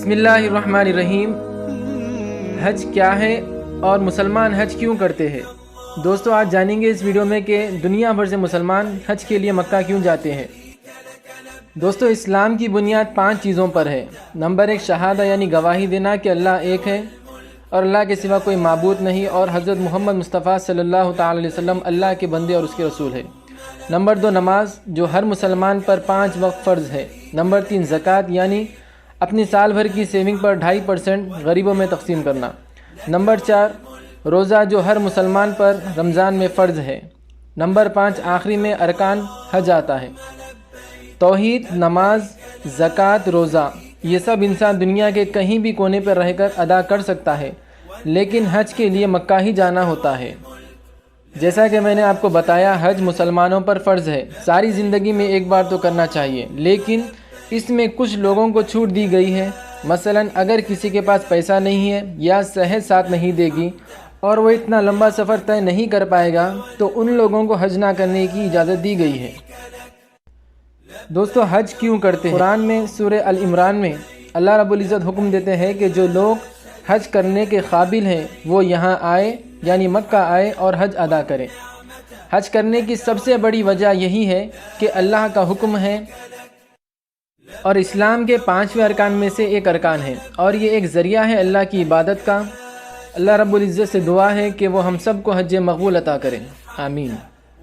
بسم اللہ الرحمن الرحیم۔ حج کیا ہے اور مسلمان حج کیوں کرتے ہیں؟ دوستو، آج جانیں گے اس ویڈیو میں کہ دنیا بھر سے مسلمان حج کے لیے مکہ کیوں جاتے ہیں۔ دوستو، اسلام کی بنیاد 5 چیزوں پر ہے۔ نمبر 1 شہادہ، یعنی گواہی دینا کہ اللہ ایک ہے اور اللہ کے سوا کوئی معبود نہیں، اور حضرت محمد مصطفیٰ صلی اللہ تعالی علیہ وسلم اللہ کے بندے اور اس کے رسول ہے۔ نمبر 2 نماز، جو ہر مسلمان پر 5 وقت فرض ہے۔ نمبر 3 زکوٰۃ، یعنی اپنی سال بھر کی سیونگ پر 2.5% غریبوں میں تقسیم کرنا۔ نمبر 4 روزہ، جو ہر مسلمان پر رمضان میں فرض ہے۔ نمبر 5 آخری میں ارکان حج آتا ہے۔ توحید، نماز، زکوٰۃ، روزہ، یہ سب انسان دنیا کے کہیں بھی کونے پر رہ کر ادا کر سکتا ہے، لیکن حج کے لیے مکہ ہی جانا ہوتا ہے۔ جیسا کہ میں نے آپ کو بتایا، حج مسلمانوں پر فرض ہے، ساری زندگی میں ایک بار تو کرنا چاہیے، لیکن اس میں کچھ لوگوں کو چھوٹ دی گئی ہے۔ مثلا اگر کسی کے پاس پیسہ نہیں ہے یا صحت ساتھ نہیں دے گی اور وہ اتنا لمبا سفر طے نہیں کر پائے گا، تو ان لوگوں کو حج نہ کرنے کی اجازت دی گئی ہے۔ دوستو، حج کیوں کرتے ہیں؟ قرآن میں سورہ ال-عمران میں اللہ رب العزت حکم دیتے ہیں کہ جو لوگ حج کرنے کے قابل ہیں وہ یہاں آئے، یعنی مکہ آئے اور حج ادا کریں۔ حج کرنے کی سب سے بڑی وجہ یہی ہے کہ اللہ کا حکم ہے اور اسلام کے 5ویں ارکان میں سے ایک ارکان ہے، اور یہ ایک ذریعہ ہے اللہ کی عبادت کا۔ اللہ رب العزت سے دعا ہے کہ وہ ہم سب کو حج مقبول عطا کریں، آمین۔